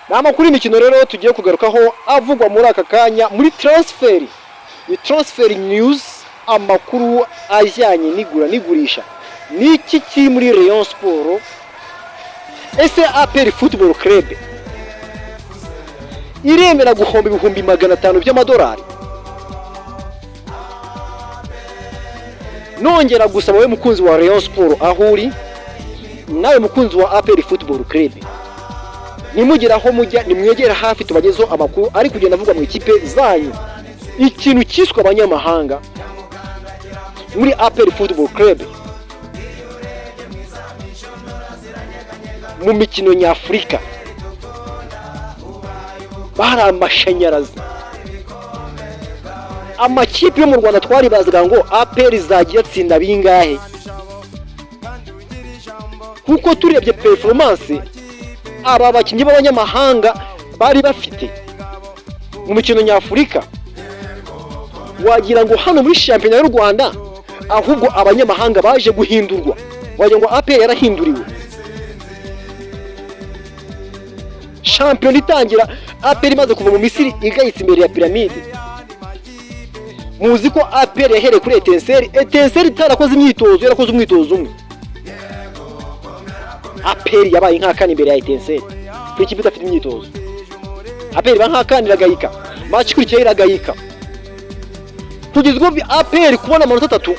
Amakuru y'imikino rero tugiye kugarukaho avugwa muri aka kanya muri transfer news, amakuru ajyanye n'igura n'igurisha. Niki kiri muri Rayon Sport? Ese APR Football Club iremera guhomba ibihumbi 500 by'amadolari? Nongera gusaba we mukunzi wa Rayon Sport aho uri, nawe mukunzi wa APR Football Club, nimugera aho mujya nimwegera hafi tubagezeho amakuru ari kugenda avuga mu ikipe zanyu. Ikintu cyiswe abanyamahanga muri APR Football Club mu mikino nyafurika bari amashanyarazi. Amakipe yo mu Rwanda twari bazaga ngo APR zagiye tsinda bingahe, kuko turebye performance aba bakinnyi b'abanyamahanga bari bafite mu mikino nyafurika, wagira ngo hano muri shampiyona y'u Rwanda ahubwo abanyamahanga baje guhindurwa, wagira ngo APR yarahinduriwe. Shampiyona itangira APR imaze kuva mu Misiri igahitse imbere ya piramide. Muzi ko APR yahereye kuri Etincelle itarakoze imyitozo, yarakoze umwitozo umwe. APR yabaye nk'akana imbere ya Etincelle ku ikipe idafite imyitozo. APR ba nk'akana iragayika, match ikurikiye iragayika. Tugizwe APR kubona amanota 3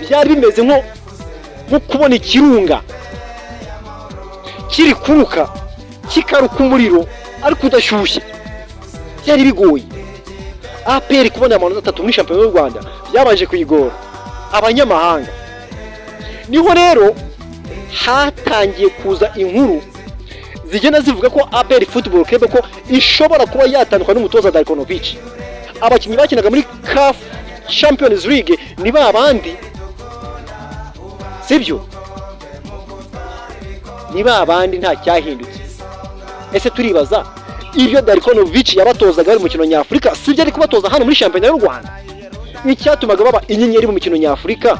byari bimeze nko kubona ikirunga kiri kuruka kikaruka umuriro ariko udashyushye, byari bigoye. APR kubona amanota 3 muri shampiyona y'u Rwanda byabanje kuyigora abanyamahanga. Niho rero hatangiye kuza inkuru zigenda zivuga ko APR Football Club ko ishobora kuba yatandukana n'umutoza Darkonovic. Abakinnyi bakinaga muri CAF Champions League ni babandi, sibyo? Ni babandi, nta cyahindutse. Ese turibaza ibyo Darkonovic yabatozaga ari mu mukino nyafurika sibyo ari kubatoza hano muri shampiyona y'u Rwanda? Icyatumaga baba inyenyeri mu mukino nyafurika,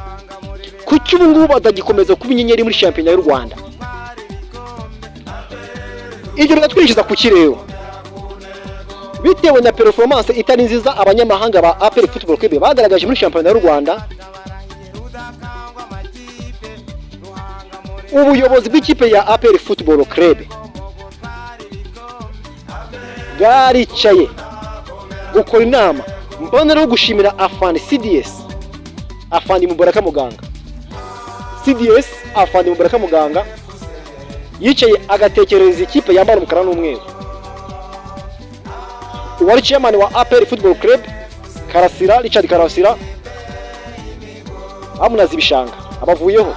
kuki ubu ngubu badagikomeza kuba inyenyeri muri shampiyona y'u Rwanda? Ibyo bigatwinjiza ku kireo bitewe na performance itari nziza abanyamahanga ba APR Football Club bagaragaje muri shampiyona y'u Rwanda. Ubuyobozi bw'ikipe ya APR Football Club bwaricaye gukora inama mbonera yo gushimira afande CDS, afande Mubaraka Muganga. CDS afande Mubaraka Muganga yicaye agatekereza ikipe yambara umukara n'umweru. Uwari chairman wa APR Football Club Karasira, Richard Karasira, amunazi bishanga abavuyeho.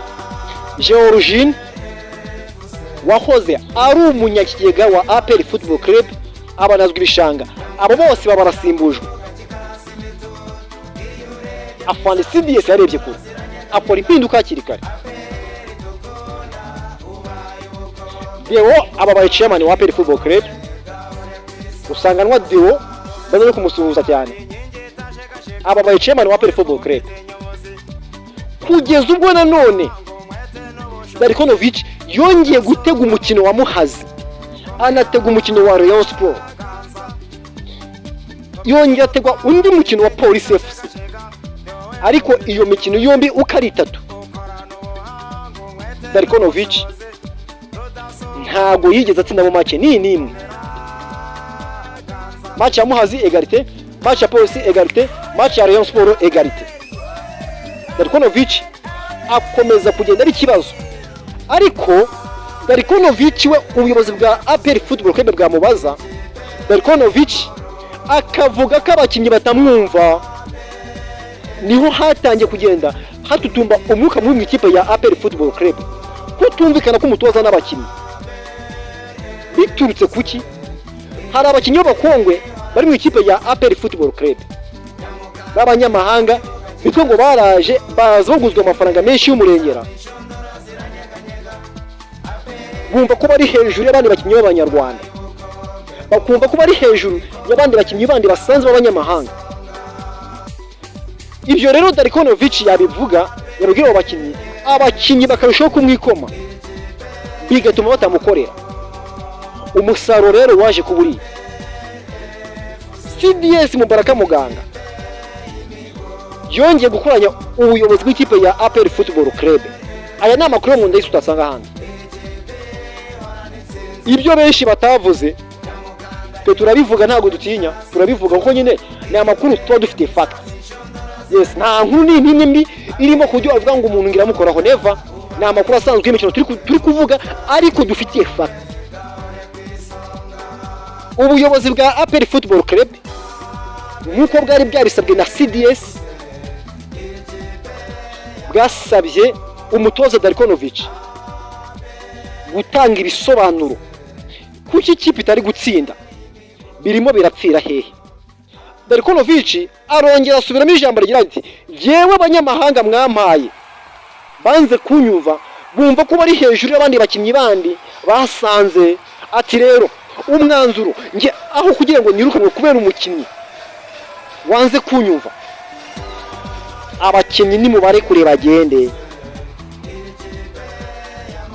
Georgine wahoze ari umunyakigega wa APR Football Club abanazwe ibishanga, abo bose babarasimbujwe. Afande CDS yarebye kure akora impinduka hakiri kare. Deo ababaye chairman wa APR Football Club, usanganwa Deo baje kumusuhuza cyane. Ababaye chairman wa APR Football Club kugeza ubwo nanone Darkonovic yongeye gutega umukino wa Muhazi, anatega umukino wa Rayon Sport, yongeye ategwa undi mukino wa Police FC. Ariko iyo mikino yombi uko ari 3 Darkonovic ntago yigeze atsinda mu match n'imwe. Match ya Muhazi egalite, match ya Police egalite, match ya Rayon Sport egalite. Darkonovic akomeza kugenda ari kibazo. Ariko Darkonovic we ubuyobozi bwa APR Football Club bwamubaza, Darkonovic akavuga ko abakinnyi batamwumva. Niho hatangiye kugenda hatutumba umwuka mu ikipe ya APR Football Club, kutumvikana ko umutoza n'abakinnyi. Biturutse kuki? Hari abakinnyi b'abakongwe bari mu ikipe ya APR Football Club b'abanyamahanga bitwa ngo baraje bazoguzwa amafaranga menshi y'umurengera, bumva ko bari hejuru y'abandi bakinnyi b'abanyarwanda, bakumva ko bari hejuru y'abandi bakinnyi bandi basanzwe b'abanyamahanga. Ibyo rero Darkonovic yabivuga, yabwira abakinnyi bakarushaho kumwikoma, bigatuma batamukorera. umusaruro rero waje kuburi CDS Mubaraka Muganga yongeye gukoranya ubuyobozi bw'ikipe ya APR Football Club. Aya ni amakuru mu ndayisi utasanga handi. Ibyo benshi batavuze twe turabivuga, ntago dutinya, turabivuga kuko nyine ni amakuru tuba dufite fact. Yes, nta nkuru n'imwe mbi irimo kujya avuga ngo umuntu ngira mukoraho, never. Ni amakuru asanzwe y'imikino turi kuvuga ariko dufitiye fact. Ubuyobozi bwa APR Football Club nk'uko bwari byarisabwe na CDS bwasabye umutoza Darkonovic gutanga ibisobanuro kuki ikipe itari gutsinda birimo birapfira hehe. Darkonovic arongera asubiramo ijambo rigira ati yewe abanyamahanga mwampaye banze kunyumva, bumva ko bari hejuru y'abandi bakinnyi bandi basanze. Ati rero umwanzuro nge aho kugira ngo nirukanwe kubera umukinnyi wanze kunyumva, abakinnyi ni mubare kure bagende.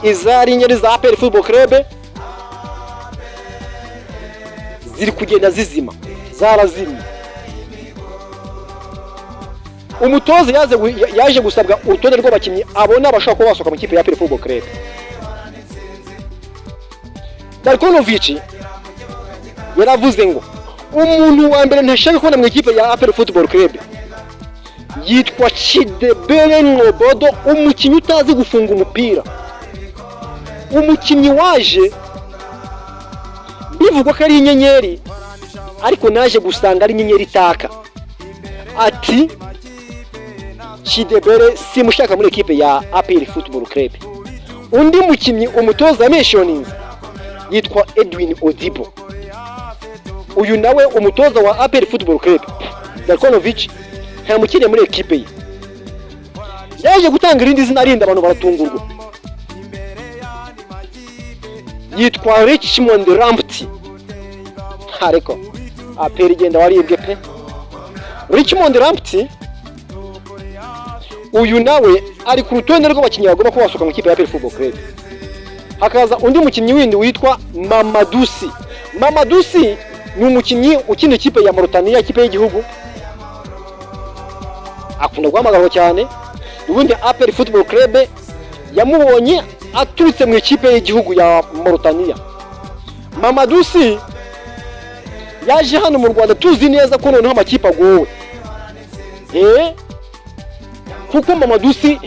Izari nyeri za APR Football Club ziri kugenda zizima, zarazimye. Umutoza yaje gusabwa urutonde rw'abakinnyi abona abashaka kuba basohoka mu kipe ya APR Football Club. Darkonovic yaravuze ngo umuntu wa mbere ntashaka kubona mu ikipe ya APR Football Club yitwa Chidebere Ngobodo, umukinnyi utazi gufunga umupira, umukinnyi waje bivugwa ko ari inyenyeri ariko naje gusanga ari inyenyeri itaka. Ati Chidebere simushaka muri ikipe ya APR Football Club. Undi mukinnyi umutoza mentioning yitwa Edwin Odibo, uyu nawe umutoza wa APR Football Club. Darkonovic nta mukiriye muri ekipe ye, yaje gutanga irindi zina rinda abantu baratungurwa, yitwa Richmond Rampti. Ariko APR igenda waribwe pe. Richmond Rampti uyu nawe ari ku rutonde rw'abakinnyi bagomba kuba basohoka mu ikipe ya APR Football Club. Hakaza undi mukinnyi windi witwa Mamadusi. Mamadusi ni umukinnyi ukina ikipe ya Mauritania, ikipe y'igihugu, akunda guhamagarwa cyane. Ubundi APR Football Club yamubonye aturutse mu ikipe y'igihugu ya Mauritania. Mamadusi yaje hano mu Rwanda tuzi neza ko noneho amakipe agowe, kuko Mamadusi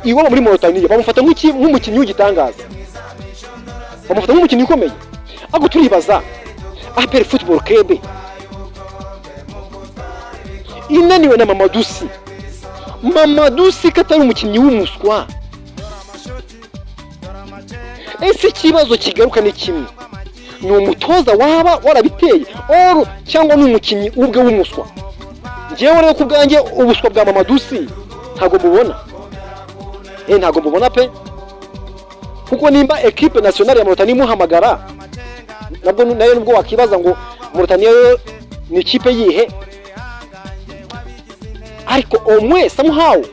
iwaba muri Mauritania bamufata nk'umukinnyi w'igitangaza, bamufata nk'umukinnyi ukomeye. Ako turibaza APR Football Club inaniwe na Mamadusi katari umukinnyi w'umuswa. Ese ikibazo kigaruka ni kimwe, ni umutoza waba warabiteye oro cyangwa ni umukinnyi ubwe w'umuswa? Ngewe rero ku bwanjye ubuswa bwa Mamadusi ntago mubona, ntago mubona pe, kuko nimba equipe nationale ya Mauritania imuhamagara nabwo nayo nubwo wakibaza ngo Mauritania ni ikipe yihe, ariko omwe somehow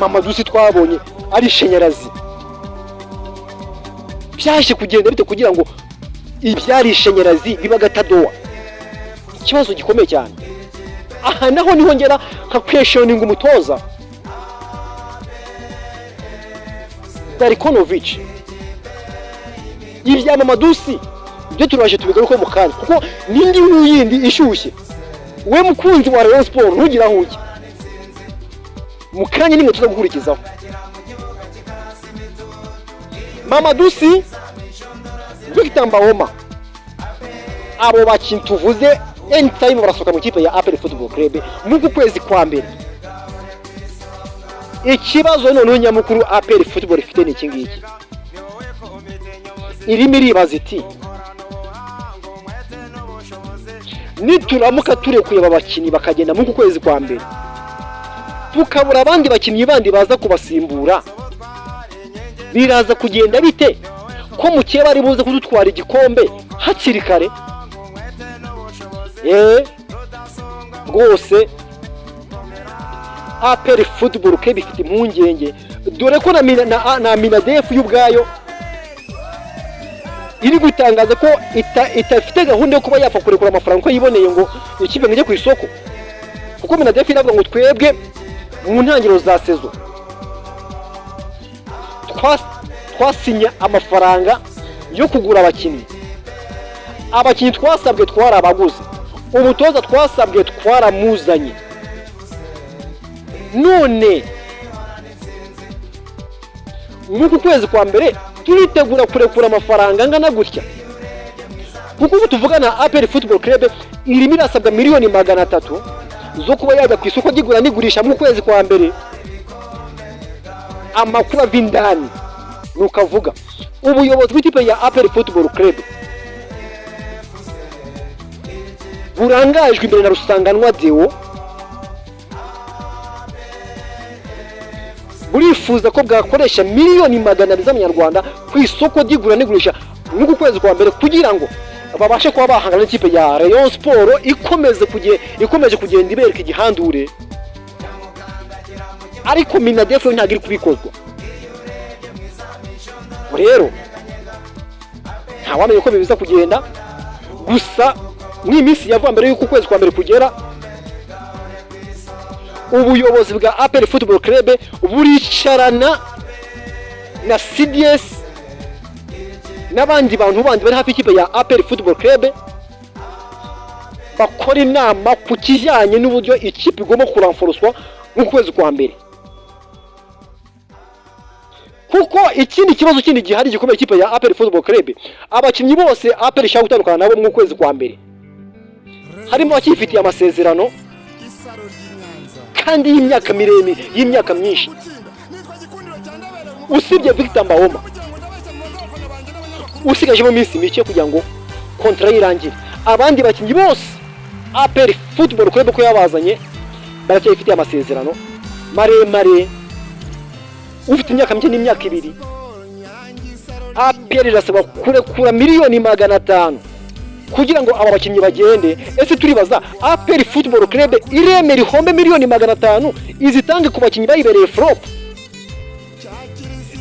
Mamadusi twabonye ari shenyerazi. Byaje kugenda bite kugira ngo ibyari shenyerazi biba gatadowa? Ikibazo gikomeye cyane. Aha naho niho ngera nka questioning umutoza Darkonovic. Ibya Mamadusi byo turaje tubigaruka mu kanya, kuko nindi yindi ishyushye. We mukunzi wa Rayon Sport ntugira huye mu kanya nimwe tuzagukurikizaho. Mamadusi, Victor Mbahoma, abo bakintu tuvuze anytime barasohoka mu kipe ya APR Football Club mu kwezi kwa mbere. Ikibazo noneho nyamukuru APR Football ifite ni kingiki, irimo iribaza iti nituramuka turekuye abakinnyi bakagenda mu kwezi kwa mbere tukabura abandi bakinnyi bandi baza kubasimbura, biraza kugenda bite ko mukiye bari buze kudutwara igikombe hakiri kare? Rwose APR Football Club ifite impungenge, dore ko na Minadef y'ubwayo iri gutangaza ko itafite gahunda yo kuba yapfa kurekura amafaranga uko yiboneye ngo ikipe ngo ijye ku isoko, kuko Minadefu iravuga ngo twebwe mu ntangiriro za sezo twasinya amafaranga yo kugura abakinnyi twasabwe twari abaguzi, umutoza twasabwe twaramuzanye, none nk'uku kwezi kwa mbere turitegura kurekura amafaranga angana gutya, kuko ubu tuvugana APR Football Club irimo irasabwa miliyoni 300 zo kuba yajya ku isoko ry'igura n'igurisha mu kwezi kwa mbere. Amakuru avindani nukavuga ubuyobozi bw'ikipe ya APR Football Club burangajwe imbere na Rusanganwa Deo, burifuza ko bwakoresha miliyoni 200 z'amanyarwanda ku isoko ry'igura n'igurisha n'uku kwezi kwa mbere, kugira ngo babashe kuba bahangana n'ikipe ya Rayon Sport ikomeje kugenda ibereka igihandure, ariko Minadefu ntabwo iri kubikozwa. Rero ntawamenye uko bibiza kugenda, gusa n'iminsi yavuga mbere y'uko kwezi kwa mbere kugera ubuyobozi bwa APR Football Club buricarana na CDS n'abandi bantu bandi bari hafi y'ikipe ya APR Football Club, bakora inama ku kijyanye n'uburyo ikipe igomba kuranforoswa mu kwezi kwa mbere, kuko ikindi kibazo kindi gihari gikomeye ikipe ya APR Football Club, abakinnyi bose APR ishaka gutandukana nabo mu kwezi kwa mbere, harimo abakifitiye amasezerano kandi y'imyaka myinshi, usibye Victor Mbahoma usigaje mu minsi mike kugira ngo kontra irangire. Abandi bakinnyi bose APR Football Club ko yabazanye baracyafitiye amasezerano maremare, ufite imyaka mike n'imyaka 2. APR irasaba kurekura miliyoni 500 kugira ngo aba bakinnyi bagende. Ese turibaza APR Football Club iremera ihombe miliyoni 500 izitange ku bakinnyi bayibereye flop,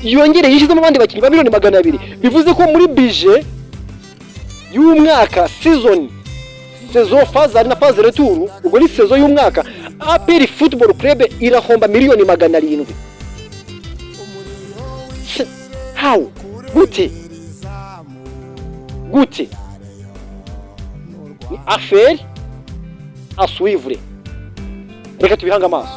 yongere yishizemo abandi bakinnyi ba miliyoni 200, bivuze ko muri budget y'umwaka season phase na phase retour, ubwo ni season y'umwaka APR Football Club irahomba miliyoni 700. How? Gute ni affaire à suivre, reka tubihanga amaso.